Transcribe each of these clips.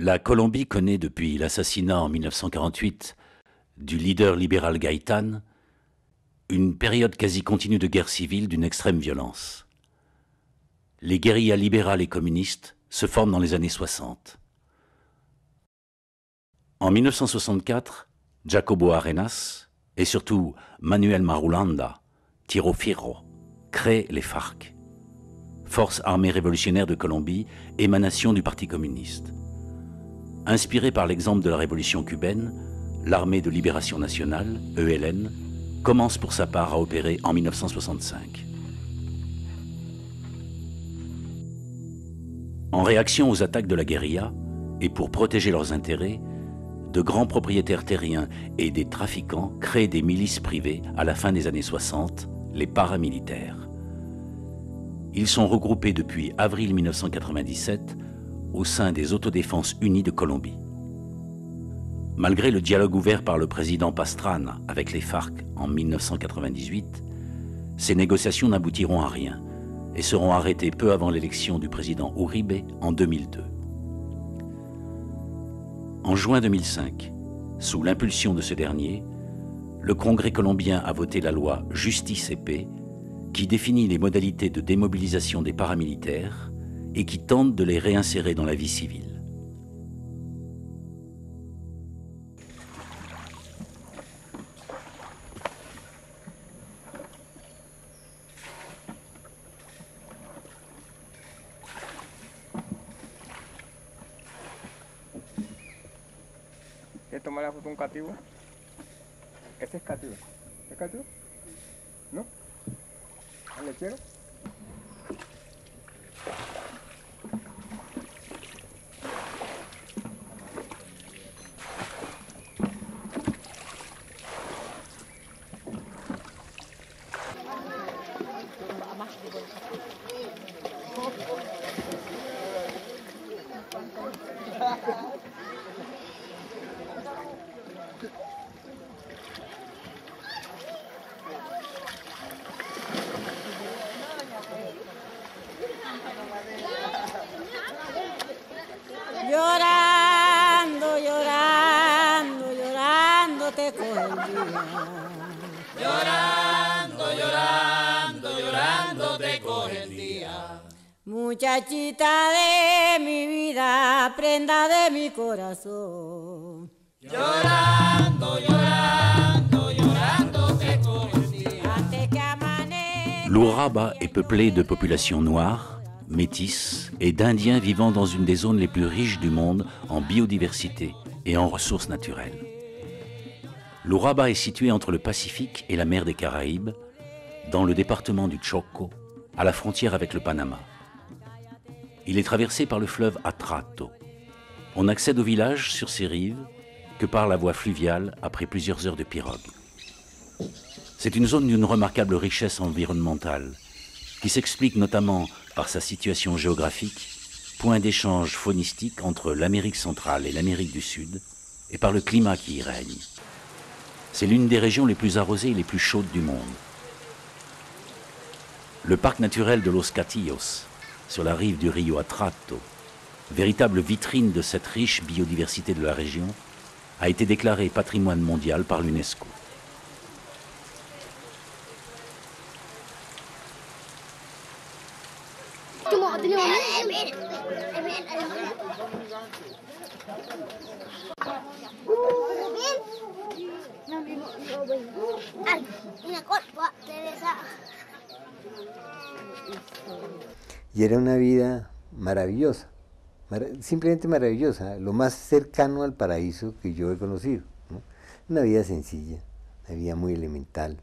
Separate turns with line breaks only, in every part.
La Colombie connaît depuis l'assassinat en 1948 du leader libéral Gaitán une période quasi continue de guerre civile d'une extrême violence. Les guérillas libérales et communistes se forment dans les années 60. En 1964, Jacobo Arenas et surtout Manuel Marulanda, Tiro Fierro, créent les FARC, Forces armées révolutionnaires de Colombie, émanation du Parti communiste. Inspirée par l'exemple de la révolution cubaine, l'Armée de libération nationale, ELN, commence pour sa part à opérer en 1965. En réaction aux attaques de la guérilla, et pour protéger leurs intérêts, de grands propriétaires terriens et des trafiquants créent des milices privées à la fin des années 60, les paramilitaires. Ils sont regroupés depuis avril 1997 au sein des Autodéfenses Unies de Colombie. Malgré le dialogue ouvert par le président Pastrana avec les FARC en 1998, ces négociations n'aboutiront à rien et seront arrêtées peu avant l'élection du président Uribe en 2002. En juin 2005, sous l'impulsion de ce dernier, le Congrès colombien a voté la loi Justice et Paix qui définit les modalités de démobilisation des paramilitaires et qui tente de les réinsérer dans la vie civile.
¿Quieres tomar la foto de un cativo? Ese es cativo. ¿Es cativo? ¿No? ¿El lechero?
Llorando, llorando, llorando te coge el día.
Llorando, llorando, llorando te coge el día.
Muchachita de mi vida, prenda de mi corazón.
Llorando, llorando, llorando te coge el día.
Antes que amanezca.
L'Uraba est peuplé de populations noires, métis et d'Indiens vivant dans une des zones les plus riches du monde en biodiversité et en ressources naturelles. L'Uraba est situé entre le Pacifique et la mer des Caraïbes, dans le département du Chocó, à la frontière avec le Panama. Il est traversé par le fleuve Atrato. On accède au village sur ses rives que par la voie fluviale après plusieurs heures de pirogue. C'est une zone d'une remarquable richesse environnementale, qui s'explique notamment par sa situation géographique, point d'échange faunistique entre l'Amérique centrale et l'Amérique du Sud, et par le climat qui y règne. C'est l'une des régions les plus arrosées et les plus chaudes du monde. Le parc naturel de Los Catillos, sur la rive du Rio Atrato, véritable vitrine de cette riche biodiversité de la région, a été déclaré patrimoine mondial par l'UNESCO.
Y era una vida maravillosa, simplemente maravillosa, lo más cercano al paraíso que yo he conocido, ¿no? Una vida sencilla, una vida muy elemental,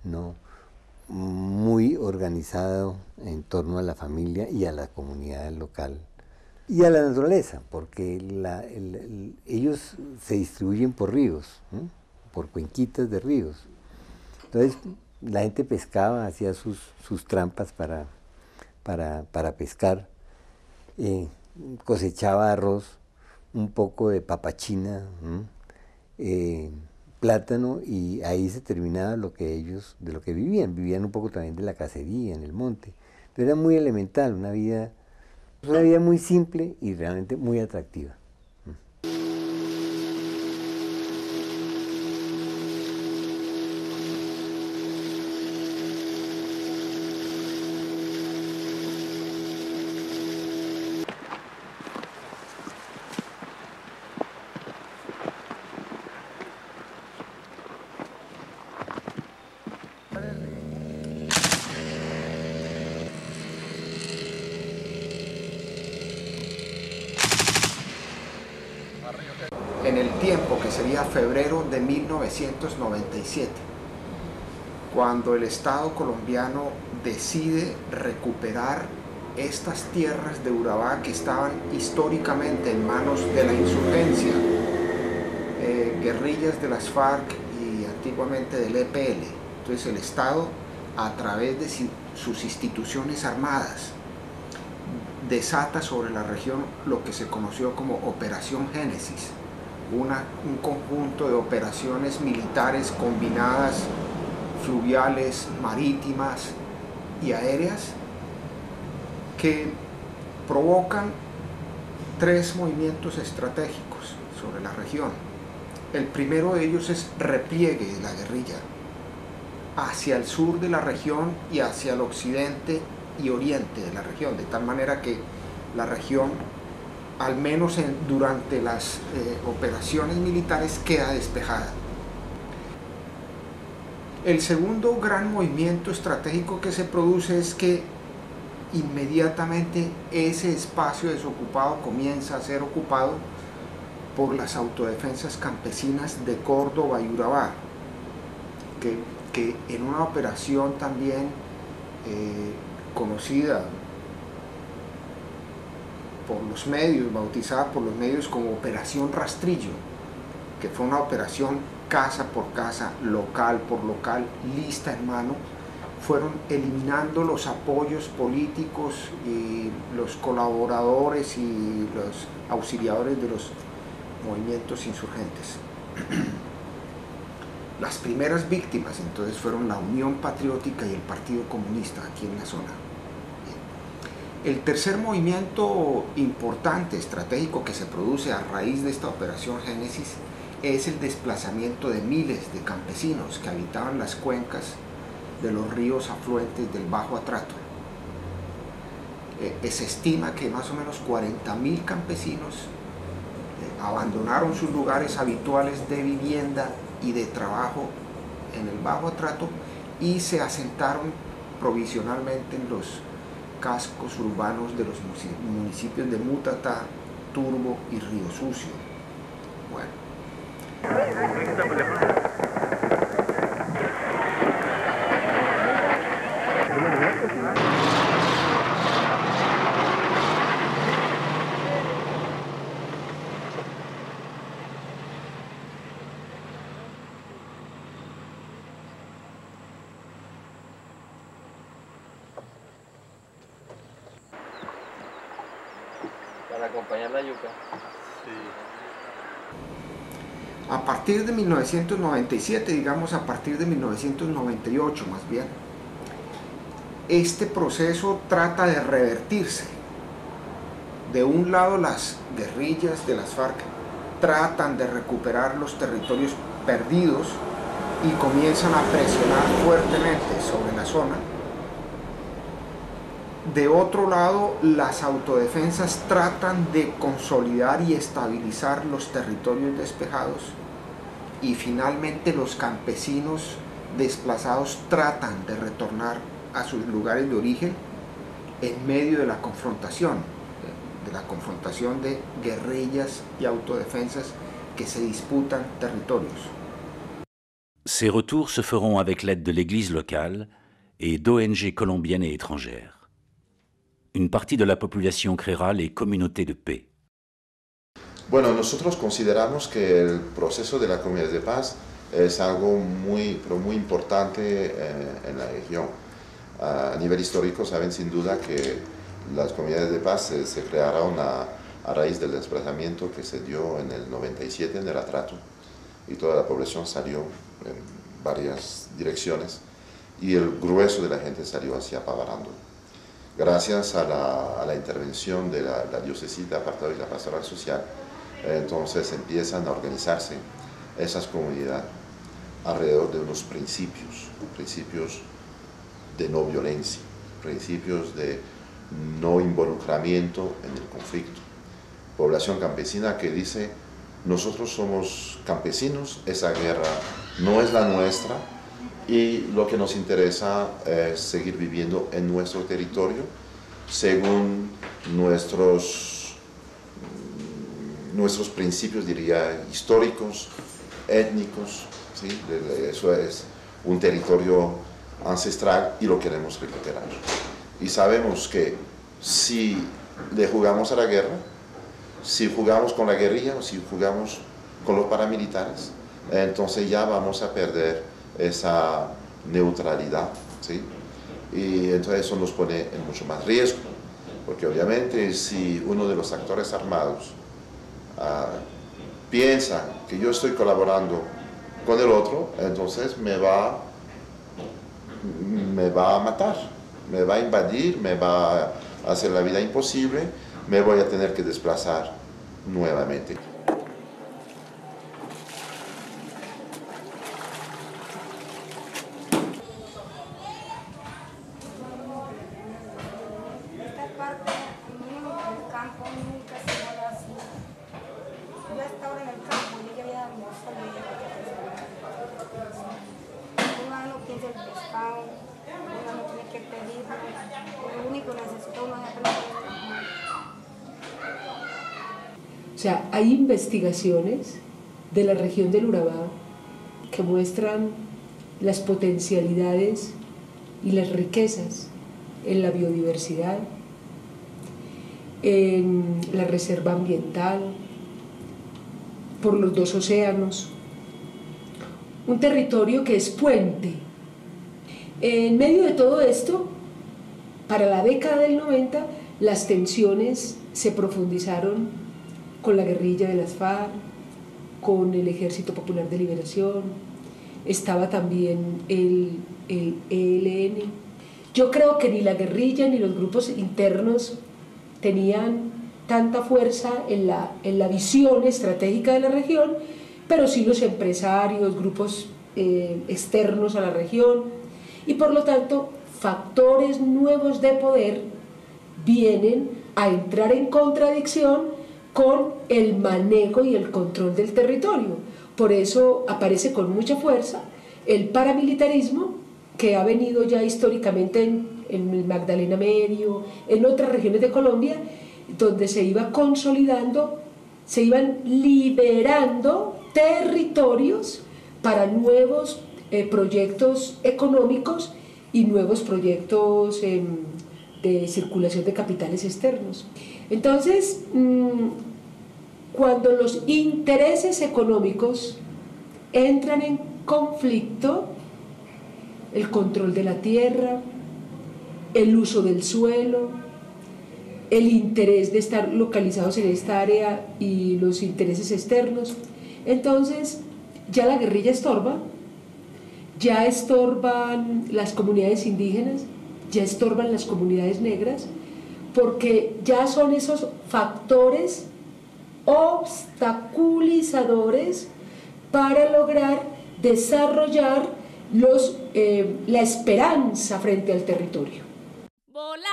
¿no? Muy organizado en torno a la familia y a la comunidad local y a la naturaleza, porque ellos se distribuyen por ríos, ¿no? Por cuenquitas de ríos. Entonces la gente pescaba, hacía sus trampas para pescar, cosechaba arroz, un poco de papachina, plátano, y ahí se terminaba de lo que vivían un poco también de la cacería en el monte, pero era muy elemental, una vida muy simple y realmente muy atractiva.
en el tiempo que sería febrero de 1997, cuando el Estado colombiano decide recuperar estas tierras de Urabá que estaban históricamente en manos de la insurgencia, guerrillas de las FARC y antiguamente del EPL. Entonces el Estado, a través de sus instituciones armadas, desata sobre la región lo que se conoció como Operación Génesis, un conjunto de operaciones militares combinadas, fluviales, marítimas y aéreas, que provocan 3 movimientos estratégicos sobre la región. El primero de ellos es repliegue de la guerrilla hacia el sur de la región y hacia el occidente y oriente de la región, de tal manera que la región, al menos durante las operaciones militares, queda despejada. El segundo gran movimiento estratégico que se produce es que inmediatamente ese espacio desocupado comienza a ser ocupado por las autodefensas campesinas de Córdoba y Urabá, que en una operación también conocida por los medios, bautizada por los medios como Operación Rastrillo, que fue una operación casa por casa, local por local, lista en mano, fueron eliminando los apoyos políticos y los colaboradores y los auxiliadores de los movimientos insurgentes. Las primeras víctimas entonces fueron la Unión Patriótica y el Partido Comunista aquí en la zona. El tercer movimiento importante, estratégico, que se produce a raíz de esta Operación Génesis es el desplazamiento de miles de campesinos que habitaban las cuencas de los ríos afluentes del Bajo Atrato. Se estima que más o menos 40.000 campesinos abandonaron sus lugares habituales de vivienda y de trabajo en el Bajo Atrato y se asentaron provisionalmente en los cascos urbanos de los municipios de Mutatá, Turbo y Río Sucio. Bueno.
Para acompañar la yuca.
A partir de 1997, digamos a partir de 1998 más bien, este proceso trata de revertirse. De un lado, las guerrillas de las FARC tratan de recuperar los territorios perdidos y comienzan a presionar fuertemente sobre la zona. De otro lado, las autodefensas tratan de consolidar y estabilizar los territorios despejados, y finalmente los campesinos desplazados tratan de retornar a sus lugares de origen en medio de la confrontación de guerrillas y autodefensas que se disputan territorios.
Ces retours se feront avec l'aide de l'Église locale et d'ONG colombiennes et étrangères. Une partie de la population créera les communautés de paix.
Bueno, nosotros consideramos que el proceso de la comunidad de paz es algo muy importante en la región. A nivel histórico saben sin duda que las comunidades de paz se crearon a raíz del desplazamiento que se dio en el 97 en el Atrato, y toda la población salió en varias direcciones y el grueso de la gente salió hacia Pavarando. Gracias a la intervención de la diócesis de Apartado y la Pastoral Social, entonces empiezan a organizarse esas comunidades alrededor de unos principios de no violencia, principios de no involucramiento en el conflicto. Población campesina que dice: nosotros somos campesinos, esa guerra no es la nuestra, y lo que nos interesa es seguir viviendo en nuestro territorio según nuestros principios, diría, históricos, étnicos, ¿sí? Eso es un territorio ancestral y lo queremos recuperar. Y sabemos que si le jugamos a la guerra, si jugamos con la guerrilla o si jugamos con los paramilitares, entonces ya vamos a perder esa neutralidad, ¿sí? Y entonces eso nos pone en mucho más riesgo, porque obviamente si uno de los actores armados piensa que yo estoy colaborando con el otro, entonces me va a matar, me va a invadir, me va a hacer la vida imposible, me voy a tener que desplazar nuevamente.
O sea, hay investigaciones de la región del Urabá que muestran las potencialidades y las riquezas en la biodiversidad, en la reserva ambiental, por los dos océanos, un territorio que es puente. En medio de todo esto, para la década del 90, las tensiones se profundizaron con la guerrilla de las FARC, con el Ejército Popular de Liberación, estaba también el ELN. Yo creo que ni la guerrilla ni los grupos internos tenían tanta fuerza en la visión estratégica de la región, pero sí los empresarios, grupos externos a la región, y por lo tanto factores nuevos de poder vienen a entrar en contradicción con el manejo y el control del territorio. Por eso aparece con mucha fuerza el paramilitarismo, que ha venido ya históricamente en el Magdalena Medio, en otras regiones de Colombia, donde se iba consolidando, se iban liberando territorios para nuevos proyectos económicos y nuevos proyectos de circulación de capitales externos. Entonces, cuando los intereses económicos entran en conflicto, el control de la tierra, el uso del suelo, el interés de estar localizados en esta área y los intereses externos, entonces ya la guerrilla estorba, ya estorban las comunidades indígenas, ya estorban las comunidades negras, porque ya son esos factores obstaculizadores para lograr desarrollar la esperanza frente al territorio.
Volá,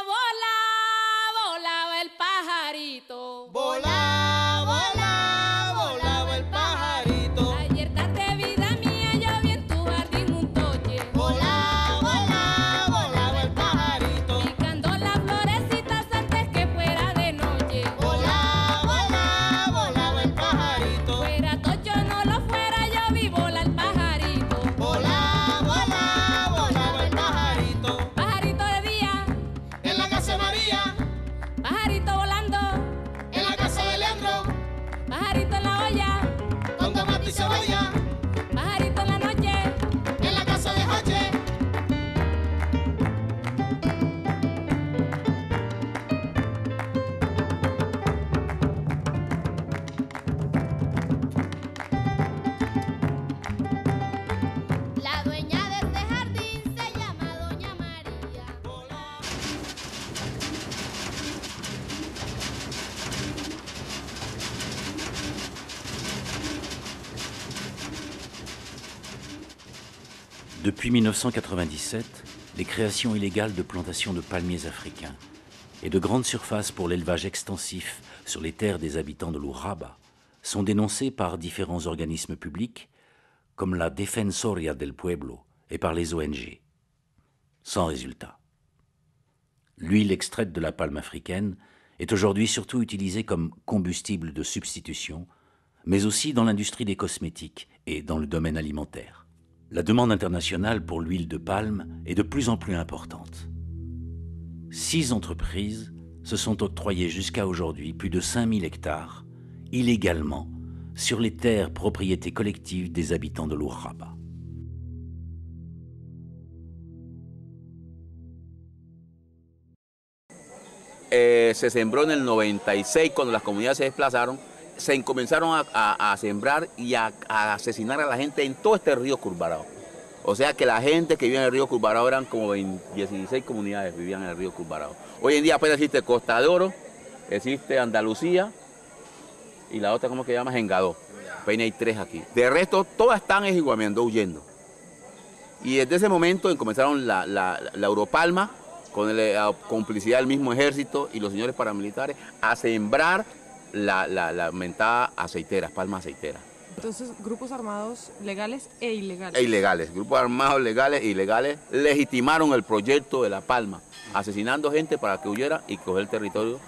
volá, volaba el pajarito.
Volá, volá, volaba el pajarito.
Ayer tarde, vida mía, yo vi en tu jardín un toche.
Volá, volá, volaba el pajarito.
Picando las florecitas antes que fuera de noche.
Volá, volá, volaba el pajarito.
Fuera tocho no lo fuera, yo vi volar el pajarito.
Volá, volá, volaba el pajarito.
Pajarito de día,
En la casa de María,
pajarito volando,
en la casa de Leandro,
pajarito en la olla,
con tomate y cebolla,
pajarito en la noche.
en la casa de Joche.
La dueña de este jardín se llama Doña María.
Depuis 1997, les créations illégales de plantations de palmiers africains et de grandes surfaces pour l'élevage extensif sur les terres des habitants de l'Urabá sont dénoncées par différents organismes publics comme la Defensoria del Pueblo et par les ONG. Sans résultat. L'huile extraite de la palme africaine est aujourd'hui surtout utilisé comme combustible de substitution, mais aussi dans l'industrie des cosmétiques et dans le domaine alimentaire. La demande internationale pour l'huile de palme est de plus en plus importante. 6 entreprises se sont octroyées jusqu'à aujourd'hui plus de 5000 hectares, illégalement, sur les terres propriétés collectives des habitants de l'Urraba.
Se sembró en el 96, cuando las comunidades se desplazaron, se comenzaron a sembrar y a asesinar a la gente en todo este río Curvarao. O sea que la gente que vivía en el río Curvarao eran como 16 comunidades vivían en el río Curvarao. Hoy en día apenas existe Costa de Oro, existe Andalucía y la otra, ¿cómo que se llama? Engadó. Apenas hay 3 aquí. De resto, todas están esguamiando, huyendo. Y desde ese momento comenzaron la Europalma, con la complicidad del mismo ejército y los señores paramilitares, a sembrar la mentada aceiteras, palma aceitera.
Entonces, grupos armados legales e ilegales.
E ilegales, grupos armados legales e ilegales legitimaron el proyecto de la palma, asesinando gente para que huyera y coger el territorio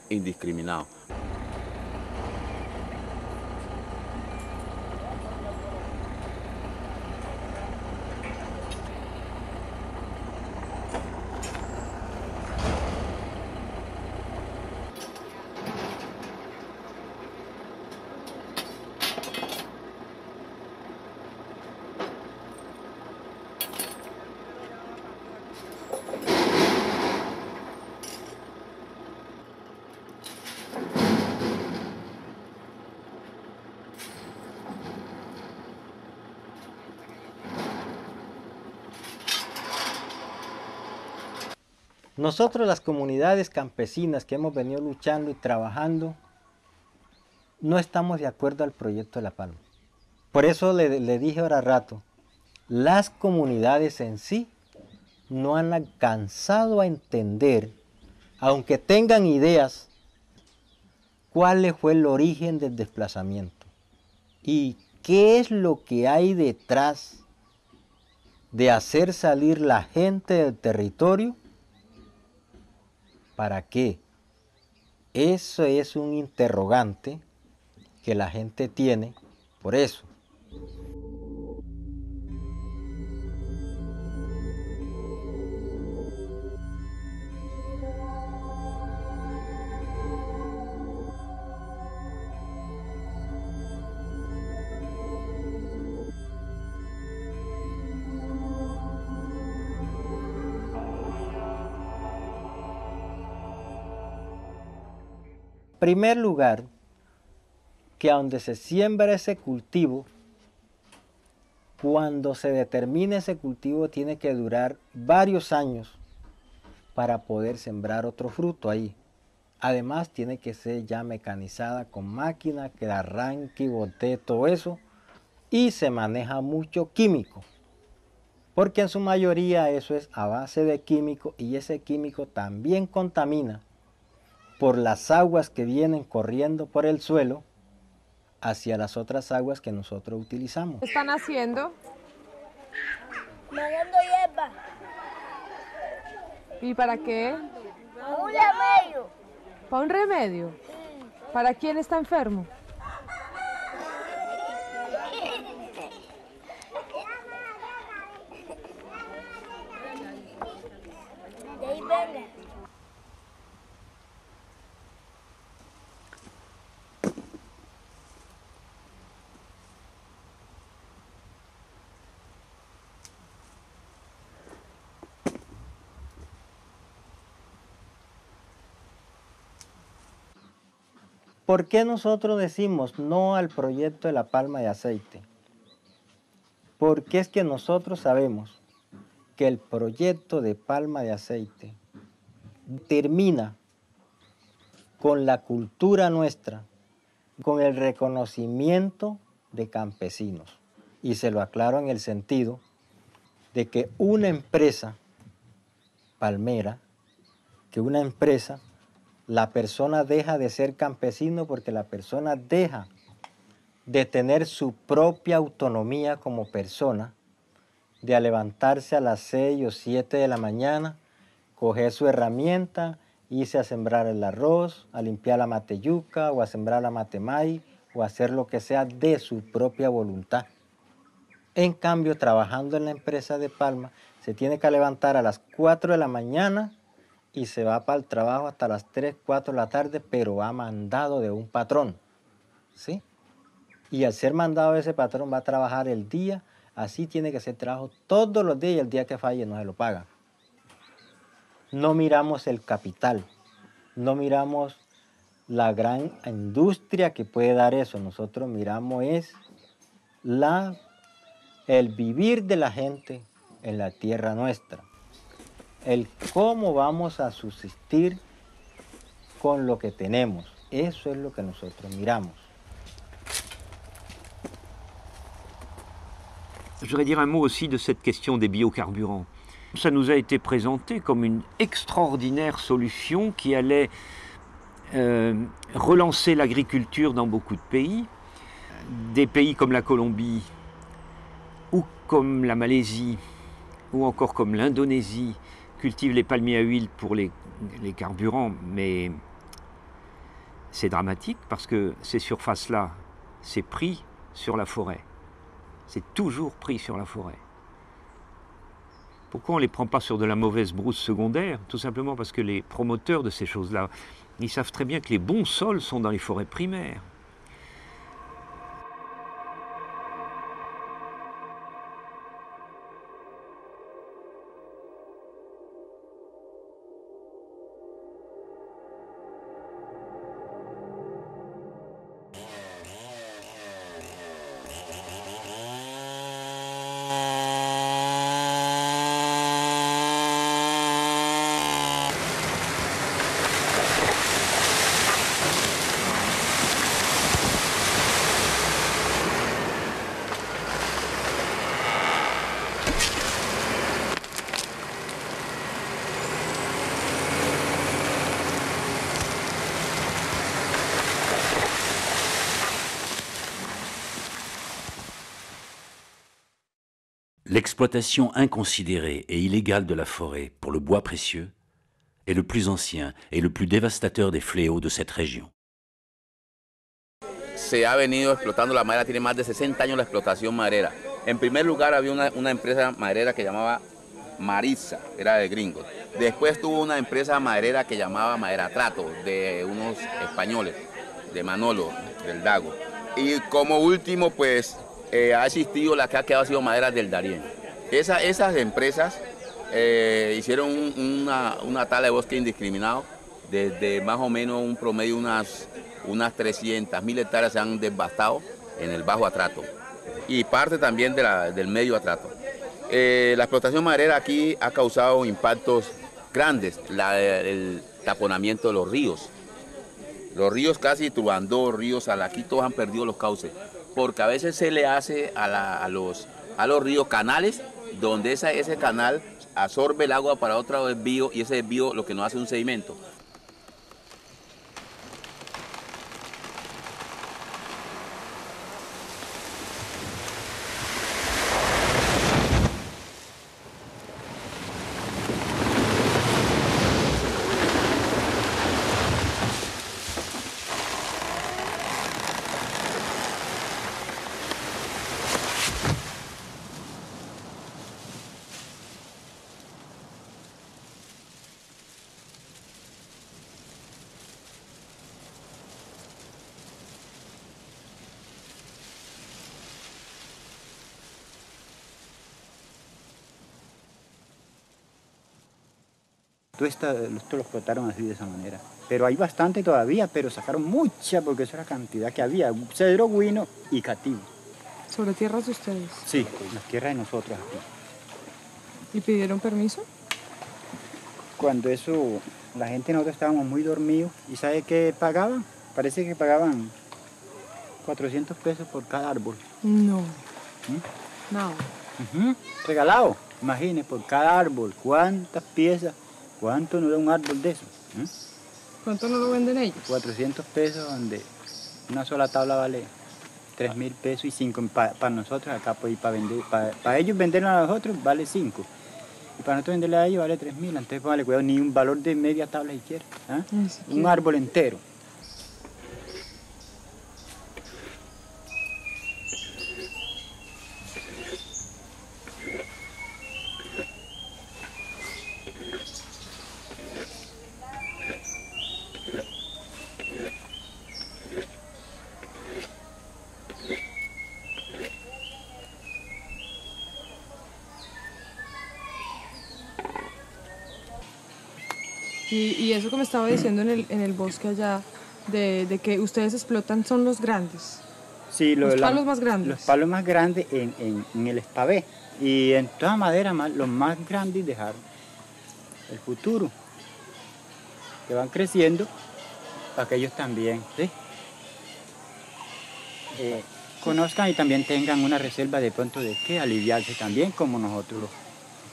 indiscriminado.
Nosotros, las comunidades campesinas que hemos venido luchando y trabajando, no estamos de acuerdo al proyecto de la palma. Por eso le dije ahora rato, las comunidades en sí no han alcanzado a entender, aunque tengan ideas, cuál fue el origen del desplazamiento y qué es lo que hay detrás de hacer salir la gente del territorio. ¿Para qué? Eso es un interrogante que la gente tiene por eso. En primer lugar, que a donde se siembra ese cultivo, cuando se determine ese cultivo tiene que durar varios años para poder sembrar otro fruto ahí. Además tiene que ser ya mecanizada con máquina que arranque y botee todo eso, y se maneja mucho químico, porque en su mayoría eso es a base de químico y ese químico también contamina por las aguas que vienen corriendo por el suelo hacia las otras aguas que nosotros utilizamos.
¿Qué están haciendo?
Mandando hierba.
¿Y para qué?
A un remedio.
¿Para un remedio? ¿Para quién está enfermo?
De ahí venga.
¿Por qué nosotros decimos no al proyecto de la palma de aceite? Porque es que nosotros sabemos que el proyecto de palma de aceite termina con la cultura nuestra, con el reconocimiento de campesinos. Y se lo aclaro en el sentido de que una empresa palmera, la persona deja de ser campesino porque la persona deja de tener su propia autonomía como persona, de levantarse a las 6 o 7 de la mañana, coger su herramienta irse a sembrar el arroz, a limpiar la mateyuca o a sembrar la matemay o a hacer lo que sea de su propia voluntad. En cambio, trabajando en la empresa de palma, se tiene que levantar a las 4 de la mañana y se va para el trabajo hasta las 3, 4 de la tarde, pero ha mandado de un patrón, ¿sí? Y al ser mandado de ese patrón va a trabajar el día, así tiene que ser trabajo todos los días y el día que falle no se lo pagan. No miramos el capital, no miramos la gran industria que puede dar eso. Nosotros miramos es el vivir de la gente en la tierra nuestra. El cómo vamos a subsistir con lo que tenemos. Eso es lo que nosotros miramos.
Je voudrais dire un mot aussi de cette question des biocarburants. Ça nous a été présenté comme une extraordinaire solution qui allait relancer l'agriculture dans beaucoup de pays. Des pays comme la Colombie, ou comme la Malaisie, ou encore comme l'Indonésie, cultivent les palmiers à huile pour les carburants, mais c'est dramatique parce que ces surfaces-là, c'est pris sur la forêt. C'est toujours pris sur la forêt. Pourquoi on ne les prend pas sur de la mauvaise brousse secondaire? Tout simplement parce que les promoteurs de ces choses-là, ils savent très bien que les bons sols sont dans les forêts primaires.
L'exploitation inconsidérée et illégale de la forêt pour le bois précieux est le plus ancien et le plus dévastateur des fléaux de cette région.
Se ha venido explotando la madera, tiene más de 60 años la explotación maderera. En primer lugar había una empresa maderera que llamaba Marisa, era de gringos. Después tuvo una empresa maderera que llamaba Madera Trato, de unos españoles, de Manolo, del Dago. Y como último, pues, ha existido la que ha quedado sido Maderas del Darién. Esas empresas hicieron una tala de bosque indiscriminado, desde más o menos un promedio unas 300.000 hectáreas se han devastado en el Bajo Atrato y parte también del Medio Atrato. La explotación maderera aquí ha causado impactos grandes, el taponamiento de los ríos. Los ríos casi Trubandó, ríos Salaquí, todos han perdido los cauces, porque a veces se le hace a los ríos canales, donde ese canal absorbe el agua para otro desvío y ese desvío lo que nos hace un sedimento.
Esto lo explotaron así de esa manera. Pero hay bastante todavía, pero sacaron mucha porque esa era la cantidad que había. Cedro, guino y cativo.
¿Sobre tierras de ustedes?
Sí, las tierras de nosotros aquí.
¿Y pidieron permiso?
Cuando eso, la gente nosotros estábamos muy dormidos. ¿Y sabe qué pagaban? Parece que pagaban 400 pesos por cada árbol.
No. No.
Regalado. Imagine, por cada árbol. ¿Cuántas piezas? ¿Cuánto no da un árbol de eso?
¿Cuánto no lo venden ellos?
400 pesos, donde una sola tabla vale 3.000 pesos y 5 para nosotros acá, pues, y para ellos venderlo a nosotros vale 5. Y para nosotros venderle a ellos vale 3.000, entonces póngale cuidado, ni un valor de media tabla siquiera. ¿Ah? Un árbol entero.
Y eso que me estaba diciendo en el bosque allá, de que ustedes explotan son los grandes.
Sí,
los palos más grandes.
Los palos más grandes en el espavé. Y en toda madera, los más grandes dejar el futuro. Que van creciendo para que ellos también, ¿sí? Conozcan y también tengan una reserva de pronto de que aliviarse también como nosotros.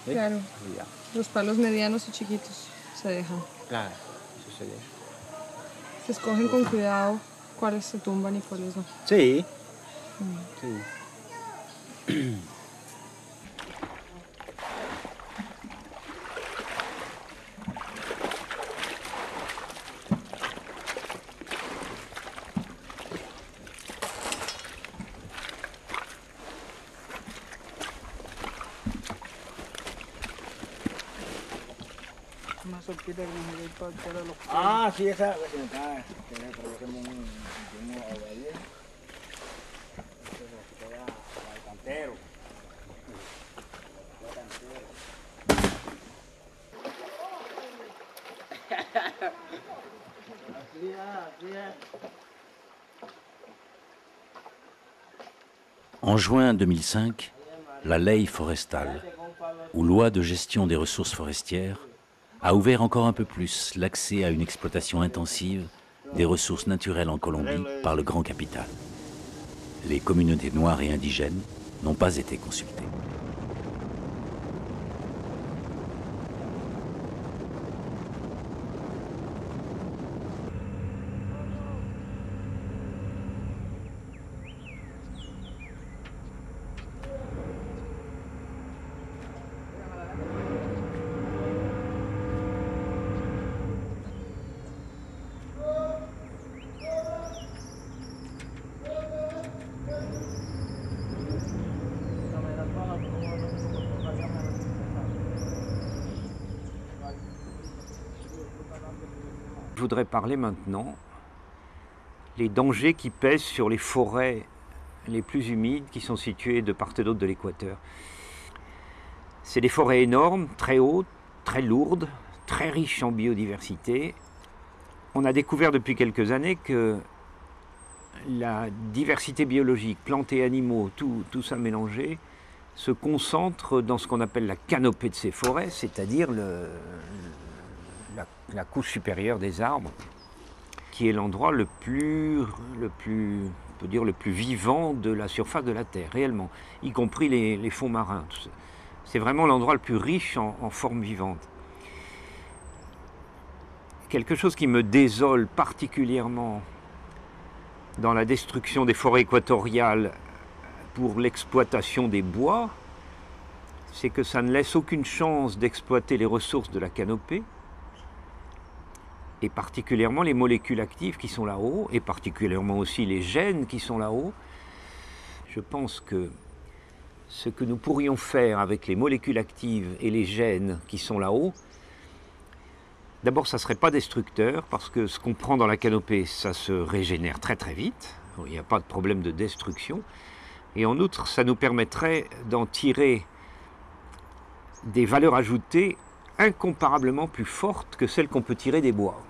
¿Sí?
Claro. Los palos medianos y chiquitos se dejan.
Claro, eso se deja.
Se escogen con cuidado cuáles se tumban y cuáles no.
Sí. Sí.
Ah, sí, esa.
En juin 2005, la Ley forestale, ou loi de gestion des ressources forestières, a ouvert encore un peu plus l'accès à une exploitation intensive des ressources naturelles en Colombie par le grand capital. Les communautés noires et indigènes n'ont pas été consultées.
Je voudrais parler maintenant des dangers qui pèsent sur les forêts les plus humides qui sont situées de part et d'autre de l'équateur. C'est des forêts énormes, très hautes, très lourdes, très riches en biodiversité. On a découvert depuis quelques années que la diversité biologique, plantes et animaux, tout ça mélangé, se concentre dans ce qu'on appelle la canopée de ces forêts, c'est-à-dire la couche supérieure des arbres, qui est l'endroit le plus vivant de la surface de la Terre, réellement, y compris les fonds marins. C'est vraiment l'endroit le plus riche en formes vivantes. Quelque chose qui me désole particulièrement dans la destruction des forêts équatoriales pour l'exploitation des bois, c'est que ça ne laisse aucune chance d'exploiter les ressources de la canopée, et particulièrement les molécules actives qui sont là-haut, et particulièrement aussi les gènes qui sont là-haut. Je pense que ce que nous pourrions faire avec les molécules actives et les gènes qui sont là-haut, d'abord ça ne serait pas destructeur, parce que ce qu'on prend dans la canopée, ça se régénère très très vite, il n'y a pas de problème de destruction, et en outre ça nous permettrait d'en tirer des valeurs ajoutées incomparablement plus fortes que celles qu'on peut tirer des bois.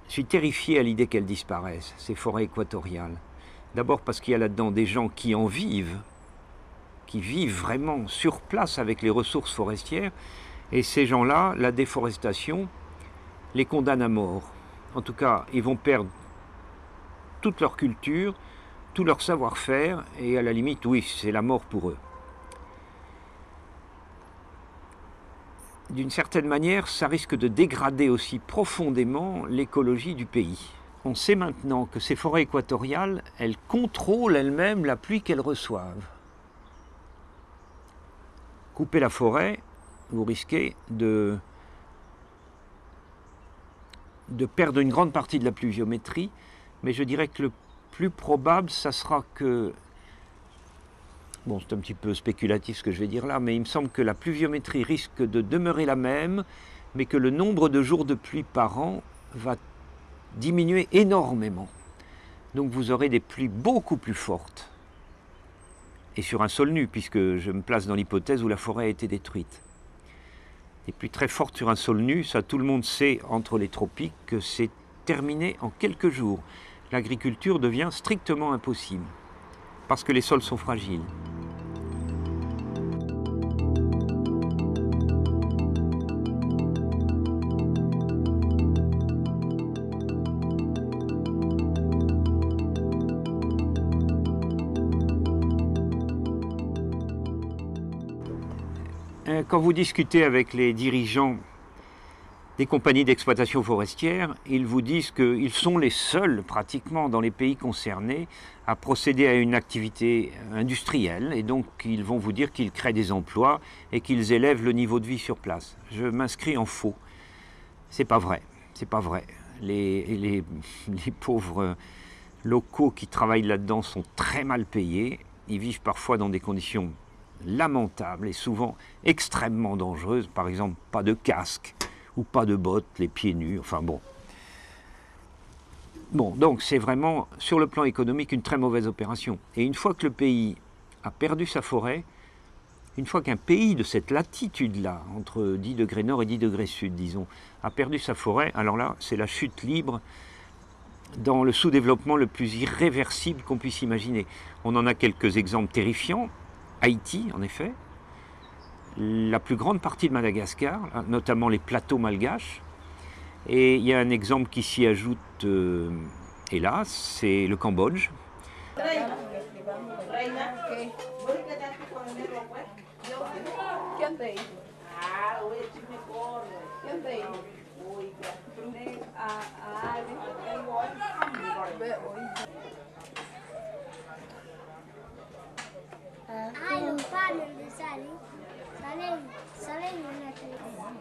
Je suis terrifié à l'idée qu'elles disparaissent, ces forêts équatoriales. D'abord parce qu'il y a là-dedans des gens qui en vivent, qui vivent vraiment sur place avec les ressources forestières, et ces gens-là, la déforestation les condamne à mort. En tout cas, ils vont perdre toute leur culture, tout leur savoir-faire, et à la limite, oui, c'est la mort pour eux. D'une certaine manière, ça risque de dégrader aussi profondément l'écologie du pays. On sait maintenant que ces forêts équatoriales, elles contrôlent elles-mêmes la pluie qu'elles reçoivent. Couper la forêt, vous risquez de perdre une grande partie de la pluviométrie, mais je dirais que le plus probable, ça sera que, bon, c'est un petit peu spéculatif ce que je vais dire là, mais il me semble que la pluviométrie risque de demeurer la même, mais que le nombre de jours de pluie par an va diminuer énormément. Donc vous aurez des pluies beaucoup plus fortes. Et sur un sol nu, puisque je me place dans l'hypothèse où la forêt a été détruite. Des pluies très fortes sur un sol nu, ça tout le monde sait entre les tropiques que c'est terminé en quelques jours. L'agriculture devient strictement impossible, parce que les sols sont fragiles. Quand vous discutez avec les dirigeants des compagnies d'exploitation forestière, ils vous disent qu'ils sont les seuls, pratiquement, dans les pays concernés, à procéder à une activité industrielle, et donc ils vont vous dire qu'ils créent des emplois et qu'ils élèvent le niveau de vie sur place. Je m'inscris en faux. C'est pas vrai. C'est pas vrai. Les pauvres locaux qui travaillent là-dedans sont très mal payés. Ils vivent parfois dans des conditions lamentables et souvent extrêmement dangereuses. Par exemple, pas de casque ou pas de bottes, les pieds nus, enfin bon. Bon, donc c'est vraiment, sur le plan économique, une très mauvaise opération. Et une fois que le pays a perdu sa forêt, une fois qu'un pays de cette latitude-là, entre 10 degrés nord et 10 degrés sud, disons, a perdu sa forêt, alors là, c'est la chute libre dans le sous-développement le plus irréversible qu'on puisse imaginer. On en a quelques exemples terrifiants. Haïti, en effet, la plus grande partie de Madagascar, notamment les plateaux malgaches. Et il y a un exemple qui s'y ajoute, hélas, c'est le Cambodge.
Hay un panel de salen en la televisión.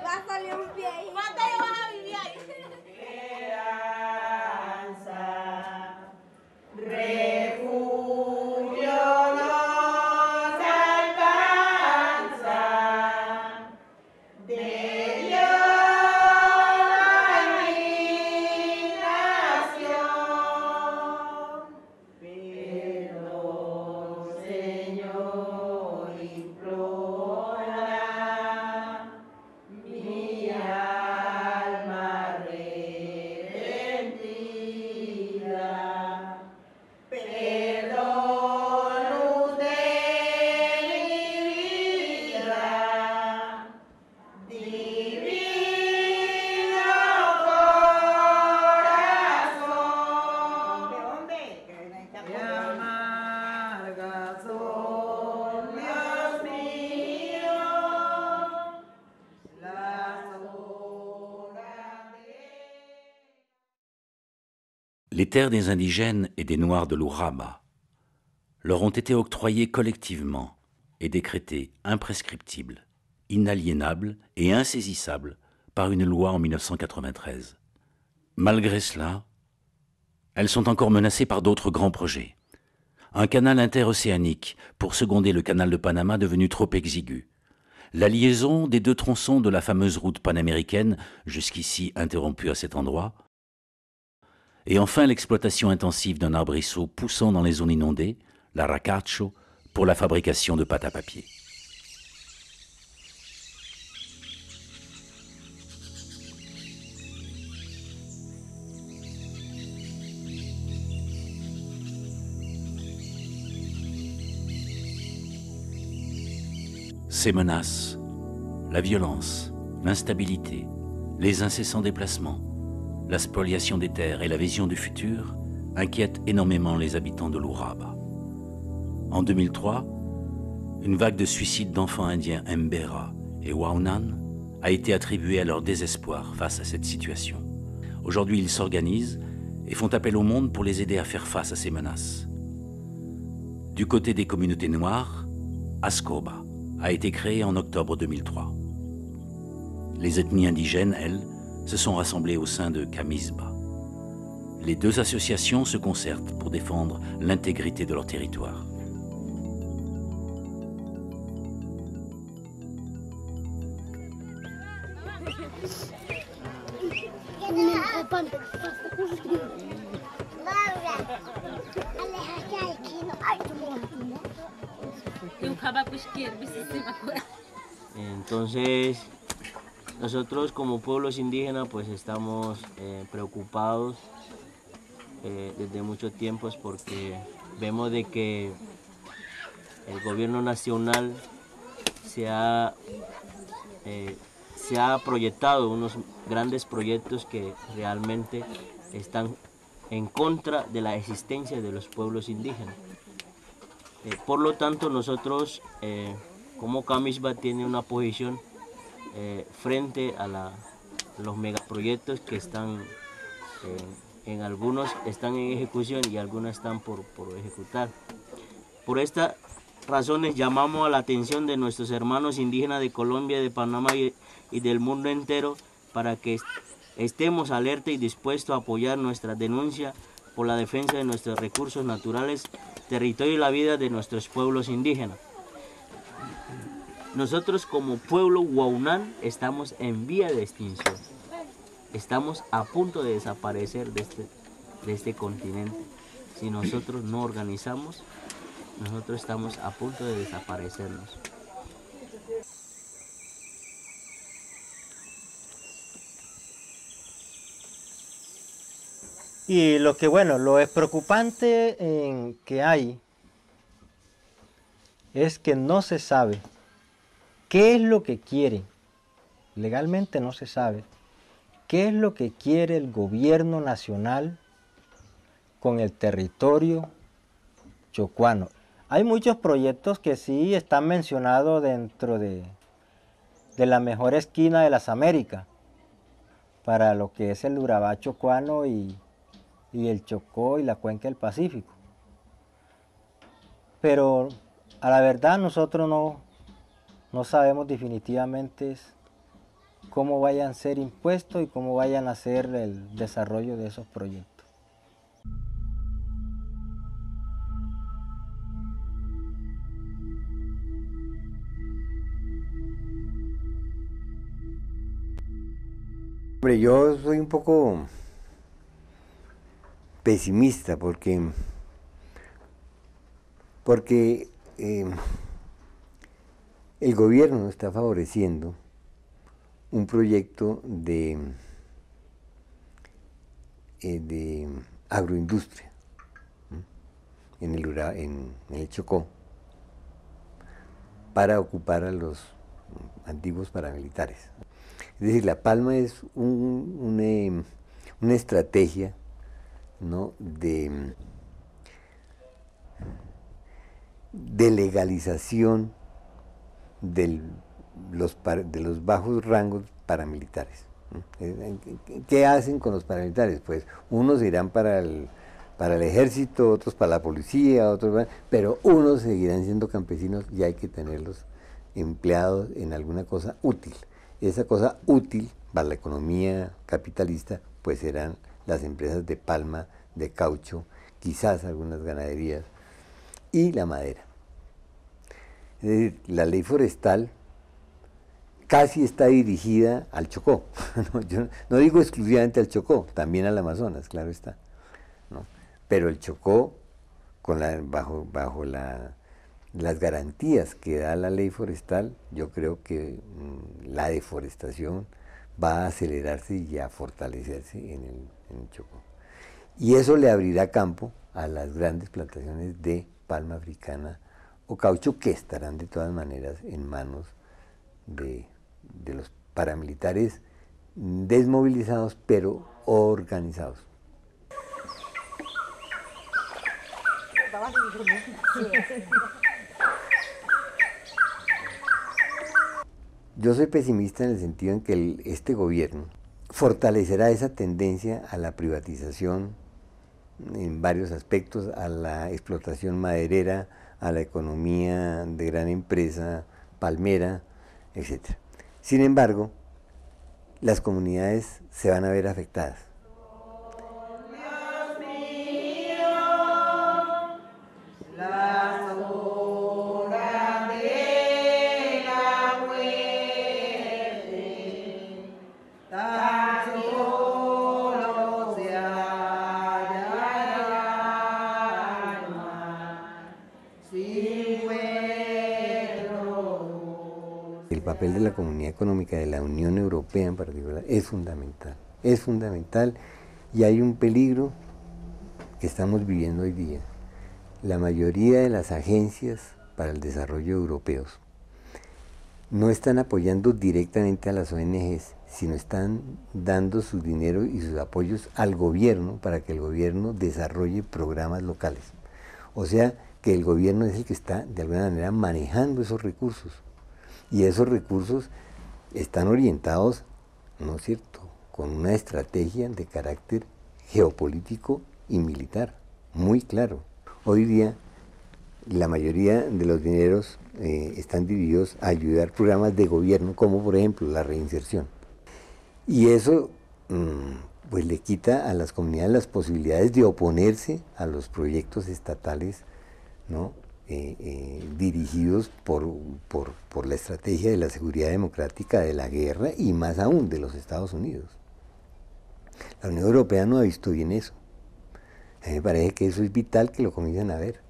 Va a salir un pie ahí. ¿Cuánto años vas a vivir ahí?
Refugio nos alcanza, de Dios nación. Perdón, Señor, implora mi alma arrepentida. Perdón, luz de mi vida, divino corazón. Qué amargas son, Dios mío, las horas de...
Les terres des indigènes et des Noirs de l'Uraba leur ont été octroyées collectivement et décrétées imprescriptibles, inaliénables et insaisissables par une loi en 1993. Malgré cela, elles sont encore menacées par d'autres grands projets. Un canal interocéanique pour seconder le canal de Panama devenu trop exigu. La liaison des deux tronçons de la fameuse route panaméricaine, jusqu'ici interrompue à cet endroit. Et enfin l'exploitation intensive d'un arbrisseau poussant dans les zones inondées, l'aracacho, pour la fabrication de pâte à papier. Ces menaces, la violence, l'instabilité, les incessants déplacements, la spoliation des terres et la vision du futur inquiètent énormément les habitants de l'Uraba. En 2003, une vague de suicides d'enfants indiens Mbera et Waunan a été attribuée à leur désespoir face à cette situation. Aujourd'hui, ils s'organisent et font appel au monde pour les aider à faire face à ces menaces. Du côté des communautés noires, Ascoba a été créé en octobre 2003. Les ethnies indigènes, elles, se sont rassemblées au sein de Camisba. Les deux associations se concertent pour défendre l'intégrité de leur territoire.
Entonces, nosotros como pueblos indígenas pues estamos preocupados desde mucho tiempo porque vemos de que el gobierno nacional se ha proyectado unos grandes proyectos que realmente están en contra de la existencia de los pueblos indígenas. Por lo tanto, nosotros como Camisba tiene una posición frente a los megaproyectos que están, en algunos están en ejecución y algunos están por ejecutar. Por estas razones llamamos a la atención de nuestros hermanos indígenas de Colombia, de Panamá y del mundo entero para que estemos alerta y dispuestos a apoyar nuestra denuncia por la defensa de nuestros recursos naturales, territorio y la vida de nuestros pueblos indígenas. Nosotros como pueblo Waunan estamos en vía de extinción. Estamos a punto de desaparecer de este continente. Si nosotros no organizamos, nosotros estamos a punto de desaparecernos.
Y lo que, bueno, lo preocupante que hay es que no se sabe qué es lo que quiere, legalmente no se sabe, qué es lo que quiere el gobierno nacional con el territorio chocuano. Hay muchos proyectos que sí están mencionados dentro de la mejor esquina de las Américas, para lo que es el Urabá chocuano y el Chocó y la cuenca del Pacífico. Pero a la verdad nosotros no sabemos definitivamente cómo vayan a ser impuestos y cómo vayan a ser el desarrollo de esos proyectos.
Hombre, yo soy un poco pesimista porque el gobierno está favoreciendo un proyecto de agroindustria en el Chocó para ocupar a los antiguos paramilitares. Es decir, La Palma es una estrategia, ¿no?, de legalización de los bajos rangos paramilitares. ¿Qué hacen con los paramilitares? Pues unos irán para el ejército, otros para la policía, pero unos seguirán siendo campesinos y hay que tenerlos empleados en alguna cosa útil. Esa cosa útil para la economía capitalista pues serán las empresas de palma, de caucho, quizás algunas ganaderías y la madera. Es decir, la ley forestal casi está dirigida al Chocó. Yo no digo exclusivamente al Chocó, también al Amazonas, claro está, ¿no? Pero el Chocó, bajo las garantías que da la ley forestal, yo creo que la deforestación va a acelerarse y a fortalecerse en el Chocó. Y eso le abrirá campo a las grandes plantaciones de palma africana o caucho, que estarán de todas maneras en manos de los paramilitares desmovilizados pero organizados. Yo soy pesimista en el sentido en que este gobierno fortalecerá esa tendencia a la privatización en varios aspectos, a la explotación maderera, a la economía de gran empresa palmera, etc. Sin embargo, las comunidades se van a ver afectadas. El papel de la Comunidad Económica, de la Unión Europea en particular, es fundamental y hay un peligro que estamos viviendo hoy día. La mayoría de las agencias para el desarrollo europeos no están apoyando directamente a las ONGs, sino están dando su dinero y sus apoyos al gobierno para que el gobierno desarrolle programas locales. O sea, que el gobierno es el que está de alguna manera manejando esos recursos. Y esos recursos están orientados, ¿no es cierto?, con una estrategia de carácter geopolítico y militar, muy claro. Hoy día la mayoría de los dineros están dirigidos a ayudar programas de gobierno, como por ejemplo la reinserción. Y eso pues le quita a las comunidades las posibilidades de oponerse a los proyectos estatales, ¿no?, dirigidos por la estrategia de la seguridad democrática, de la guerra y más aún de los Estados Unidos. La Unión Europea no ha visto bien eso. A mí me parece que eso es vital que lo comiencen a ver.